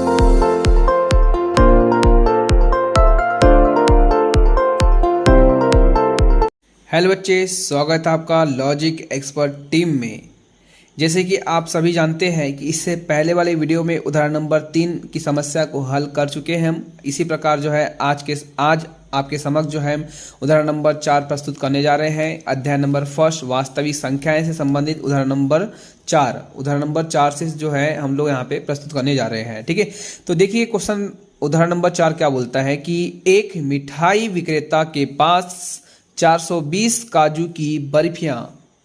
Hello बच्चे, स्वागत है आपका लॉजिक एक्सपर्ट टीम में। जैसे कि आप सभी जानते हैं कि इससे पहले वाले वीडियो में उदाहरण नंबर 3 की समस्या को हल कर चुके हैं हम। इसी प्रकार जो है आज आपके समक्ष जो है उदाहरण नंबर 4 प्रस्तुत करने जा रहे हैं। अध्याय नंबर 1 वास्तविक संख्याएं से संबंधित उदाहरण नंबर 4 से जो है हम लोग यहाँ पे प्रस्तुत करने जा रहे हैं। ठीक है, तो देखिए क्वेश्चन उदाहरण नंबर 4 क्या बोलता है कि एक मिठाई विक्रेता के पास 420 काजू की बर्फियां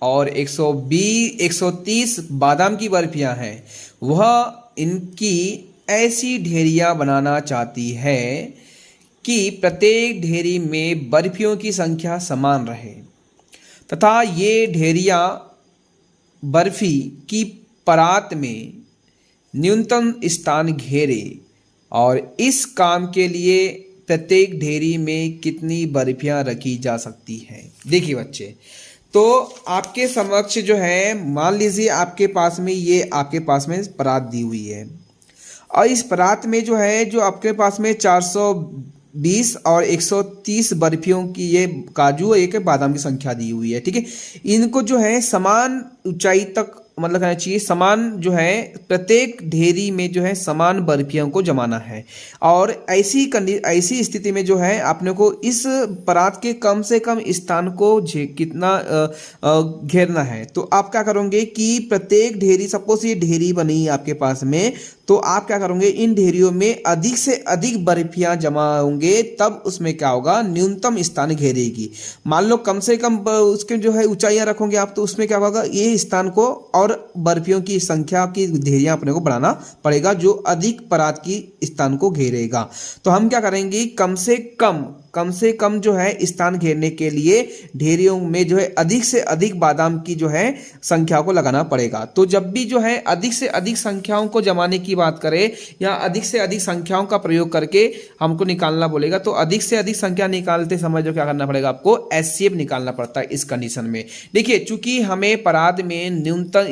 और 130 बादाम की बर्फियां हैं। वह इनकी ऐसी ढेरियां बनाना चाहती है कि प्रत्येक ढेरी में बर्फियों की संख्या समान रहे तथा ये ढेरियां बर्फी की परात में न्यूनतम स्थान घेरे और इस काम के लिए प्रत्येक ढेरी में कितनी बर्फियां रखी जा सकती हैं। देखिए बच्चे, तो आपके समक्ष जो है मान लीजिए आपके पास में परात दी हुई है और इस परात में जो है जो आपके पास में 420 और 130 बर्फियों की ये काजू और एक बादाम की संख्या दी हुई है। ठीक है, इनको जो है समान ऊंचाई तक मतलब कहना चाहिए समान जो है प्रत्येक ढेरी में जो है समान बर्फियों को जमाना है और ऐसी स्थिति में जो है आपने को इस परात के कम से कम स्थान को कितना घेरना है। तो आप क्या करोगे कि प्रत्येक ढेरी, सपोज ये ढेरी बनी आपके पास में, तो आप क्या करोगे इन ढेरियों में अधिक से अधिक बर्फियां जमा होंगे, तब उसमें क्या होगा न्यूनतम स्थान घेरेगी। मान लो कम से कम उसके जो है ऊंचाइयां रखोगे आप, तो उसमें क्या होगा ये स्थान को और बर्फियों की संख्या की ढेरियां अपने को बढ़ाना पड़ेगा जो अधिक परात की स्थान को घेरेगा। तो हम क्या करेंगे कम से कम जो है स्थान घेरने के लिए ढेरियों में जो है अधिक से अधिक बादाम की जो है संख्या को लगाना पड़ेगा। तो जब भी जो है अधिक से अधिक संख्याओं को जमाने की बात करें या अधिक से अधिक संख्याओं का प्रयोग करके हमको निकालना बोलेगा, तो अधिक से अधिक संख्या निकालते समय जो क्या करना पड़ेगा आपको एचसीएफ निकालना पड़ता है। इस कंडीशन में देखिए, चूंकि हमें परात में न्यूनतम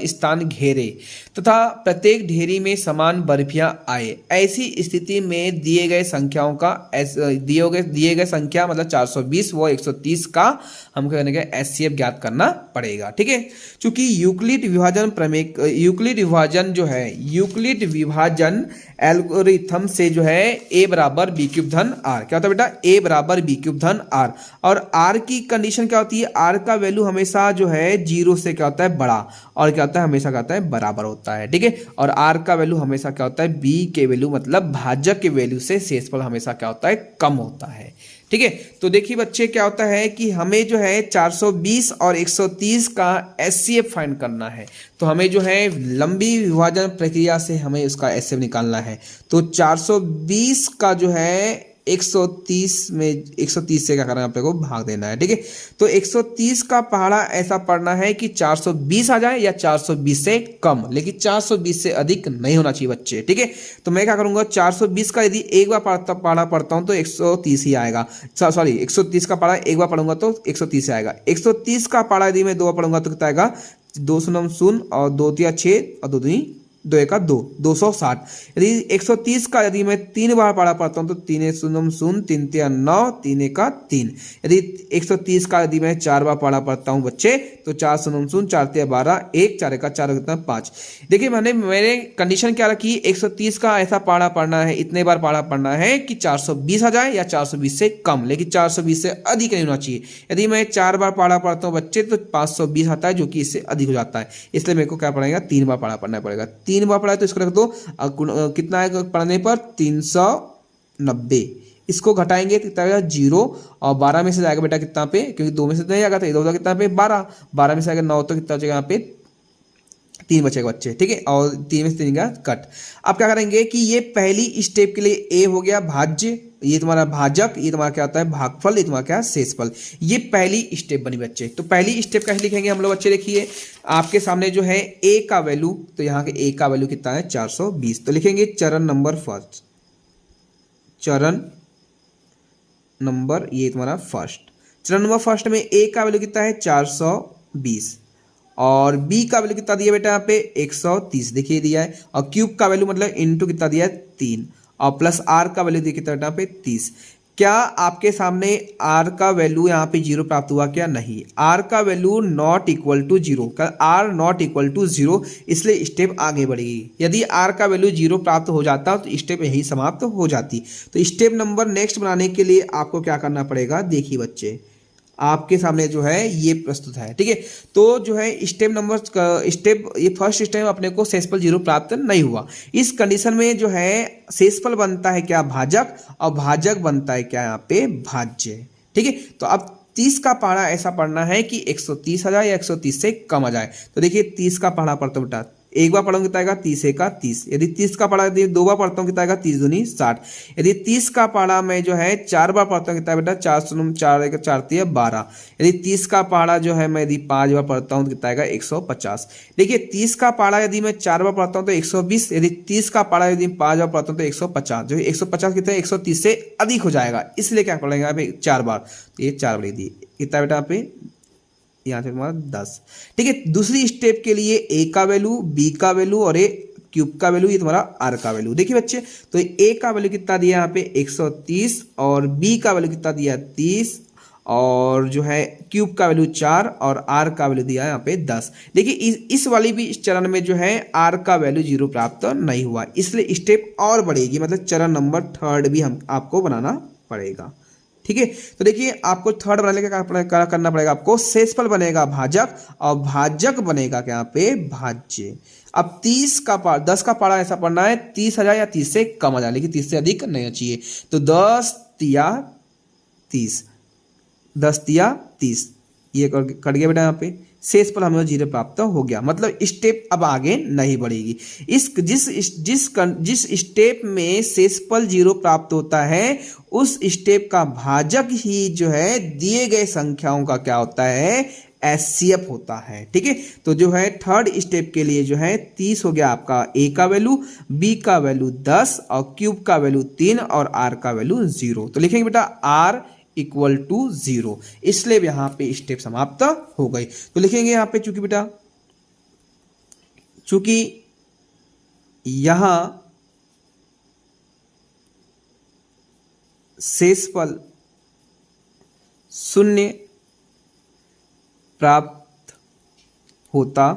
स्थान घेरे तथा प्रत्येक ढेरी में समान बर्फियां आए, ऐसी स्थिति में दिए गए संख्या मतलब 420 व 130 का हमको करने का एचसीएफ ज्ञात करना पड़ेगा। ठीक है, चूंकि यूक्लिड विभाजन एल्गोरिथम से जो है a बराबर बी क्यूब धन आर, क्या होता है बेटा a बराबर बी क्यूब धन आर, और r की कंडीशन क्या होती है, r का वैल्यू हमेशा जो है 0 से क्या होता है बड़ा और क्या होता है हमेशा क्या होता है बराबर होता है। ठीक है, और r का वैल्यू हमेशा क्या होता है b के वैल्यू मतलब भाजक के वैल्यू से शेषफल हमेशा क्या होता है कम होता है। ठीक है, तो देखिए बच्चे क्या होता है कि हमें जो है 420 और 130 का एचसीएफ फाइंड करना है। तो हमें जो है लंबी विभाजन प्रक्रिया से हमें उसका एचसीएफ निकालना है। तो 420 का जो है 130 से क्या करना है अपने को भाग देना है। ठीक है, तो 130 का पहाड़ा ऐसा पढ़ना है कि 420 आ जाए या 420 से कम, लेकिन 420 से अधिक नहीं होना चाहिए बच्चे। ठीक है, तो मैं क्या करूंगा 420 का यदि एक बार पहाड़ा पढ़ता हूं तो 130 ही आएगा। सॉरी 130 का पहाड़ा एक बार पढ़ूंगा तो 130 आएगा। 130 का पहाड़ा यदि मैं दो बार पढ़ूंगा तो कितना आएगा 2 शून्य 0 और 2 3 6 और 2 2 2 1 2 260। यदि 130 का यदि मैं 3 बार पढ़ा पढ़ता हूं तो 3 शून्य 0 3 3 9 3 1 3। यदि 130 का यदि मैं 4 बार पढ़ा पढ़ता हूं बच्चे तो 4 शून्य 0 4 3 12 1 4 1 4 कितना 5। देखिए मेरे कंडीशन क्या रखी, 130 का ऐसा पढ़ा पढ़ना है, इतने बार पढ़ा पढ़ना है कि 420 आ जाए या 420 से कम, लेकिन 420 से अधिक नहीं होना चाहिए। यदि मैं 4 बार पढ़ा पढ़ता हूँ बच्चे तो 520 आता है जो कि इससे अधिक हो जाता है, इसलिए मेरे को क्या पड़ेगा 3 बार पढ़ा पढ़ना पड़ेगा। 3 बार पढ़ा है तो इसको रख दो, कितना है पढ़ने पर 390। इसको घटाएंगे कितना आएगा 0 और 12 में से जाएगा बेटा कितना पे, क्योंकि 2 में से नहीं आएगा तो इधर कितना पे 12 में से आएगा 9 तो कितना बचेगा यहाँ पे 3 बचेगा बच्चे। ठीक है, और 3 में से 3 का कट। अब क्या करेंगे कि ये पहली स्टेप के लिए a हो गया भाज्य, ये तुम्हारा भाजक, ये तुम्हारा क्या होता है भागफल, ये तुम्हारा क्या शेषफल। ये पहली स्टेप बनी बच्चे। तो पहली स्टेप कैसे लिखेंगे हम लोग बच्चे, देखिए आपके सामने जो है a का वैल्यू, तो यहाँ के a का वैल्यू कितना है 420। तो लिखेंगे चरण नंबर फर्स्ट, चरण नंबर ये तुम्हारा फर्स्ट, चरण नंबर फर्स्ट में a का वैल्यू कितना है 420 और b का वैल्यू कितना दिया बेटा यहाँ पे 130 देखिए दिया है, और क्यूब का वैल्यू मतलब इनटू कितना दिया है 3, और प्लस r का वैल्यू दिया कितना बेटा यहाँ पे 30। क्या आपके सामने r का वैल्यू यहाँ पे 0 प्राप्त हुआ क्या? नहीं, r का value not equal to 0, r not equal to 0, इसलिए स्टेप आगे बढ़ेगी। यदि r का वैल्यू 0 प्राप्त हो जाता तो स्टेप यही समाप्त हो जाती। तो स्टेप नंबर नेक्स्ट बनाने के लिए आपको क्या करना पड़ेगा, देखिए बच्चे आपके सामने जो है ये प्रस्तुत है, ठीक है। तो जो है स्टेप नंबर ये फर्स्ट स्टेप अपने को शेषफल 0 प्राप्त नहीं हुआ। इस कंडीशन में जो है शेषफल बनता है क्या? भाजक, और भाजक बनता है क्या यहाँ पे? भाज्य, ठीक है। तो अब 30 का पहाड़ा ऐसा पढ़ना है कि 130 आ जाए या 130 से कम आ जाए। तो देखिए 30 का पहाड़ा पढ़ता हूँ बेटा, एक बार पढ़ूंगा कितना आएगा 30 का 30। यदि 30 का पढ़ा दो बार पढ़ता हूँ कितना आएगा 30 दूनी 60। यदि 30 का पढ़ा मैं जो है 4 बार पढ़ता हूँ कितना बेटा 4 4 4 12। यदि 30 का पढ़ा जो है मैं यदि 5 बार पढ़ता हूँ तो कितना आएगा 150। देखिए 30 का पढ़ा यदि मैं 4 बार पढ़ता हूँ तो 120। यदि 30 का पढ़ा यदि 5 बार पढ़ता हूँ तो 150, जो 150 कितना 130 से अधिक हो जाएगा, इसलिए क्या पढ़ेंगे यहाँ पे 4 बार। तो ये 4 बार दी कितना बेटा यहाँ पे, यहाँ से हमारा 10, ठीक है। दूसरी स्टेप के लिए a का वैल्यू, b का वैल्यू और a क्यूब का वैल्यू, ये तुम्हारा r का वैल्यू। देखिए बच्चे तो a का वैल्यू कितना दिया यहाँ पे 130, और b का वैल्यू कितना दिया 30, और जो है क्यूब का वैल्यू 4, और r का वैल्यू दिया यहाँ पे 10। देखिए इस वाली भी इस चरण में जो है r का वैल्यू 0 प्राप्त नहीं हुआ, इसलिए स्टेप और बढ़ेगी, मतलब चरण नंबर 3 भी हम आपको बनाना पड़ेगा, ठीक है। तो देखिए आपको थर्ड बनाने का क्या करना पड़ेगा, आपको शेषफल बनेगा भाजक, और भाजक बनेगा क्या यहाँ पे भाज्य। अब 10 का पारा ऐसा पढ़ना है 30 आ जाए या 30 से कम आ जाए, लेकिन 30 से अधिक नहीं चाहिए। तो 10 तिया 30, 10 तिया 30, ये कट गया बेटा यहाँ पे, शेषफल हमें 0 प्राप्त हो गया, मतलब स्टेप अब आगे नहीं बढ़ेगी। जिस स्टेप में शेषफल 0 प्राप्त होता है उस स्टेप का भाजक ही जो है दिए गए संख्याओं का क्या होता है, एचसीएफ होता है, ठीक है। तो जो है थर्ड स्टेप के लिए जो है 30 हो गया आपका a का वैल्यू, b का वैल्यू 10, और क्यूब का वैल्यू 3, और r का वैल्यू 0। तो लिखेंगे बेटा r इक्वल टू 0, इसलिए यहां पे स्टेप समाप्त हो गई। तो लिखेंगे यहां पे चूंकि यहां शेषफल 0 प्राप्त होता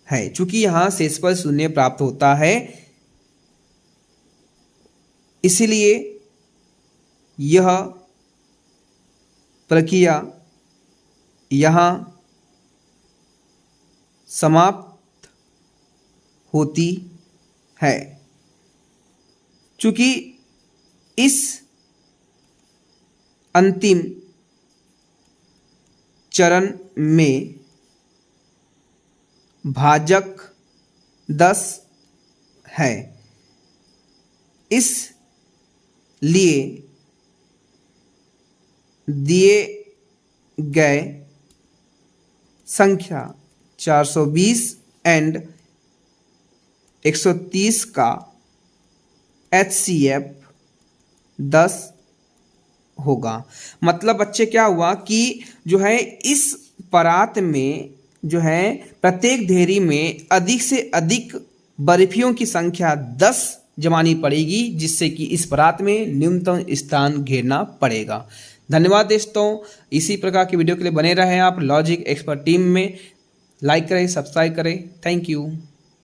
है, चूंकि यहां शेषफल 0 प्राप्त होता है, इसलिए यह प्रक्रिया यहां समाप्त होती है। चूंकि इस अंतिम चरण में भाजक 10 है, इसलिए दिए गए संख्या 420 एंड 130 का HCF 10 होगा। मतलब बच्चे क्या हुआ कि जो है इस परात में जो है प्रत्येक धेरी में अधिक से अधिक बर्फियों की संख्या 10 जमानी पड़ेगी, जिससे कि इस परात में न्यूनतम स्थान घेरना पड़ेगा। धन्यवाद दोस्तों, इसी प्रकार की वीडियो के लिए बने रहें आप लॉजिक एक्सपर्ट टीम में। लाइक करें, सब्सक्राइब करें। Thank you.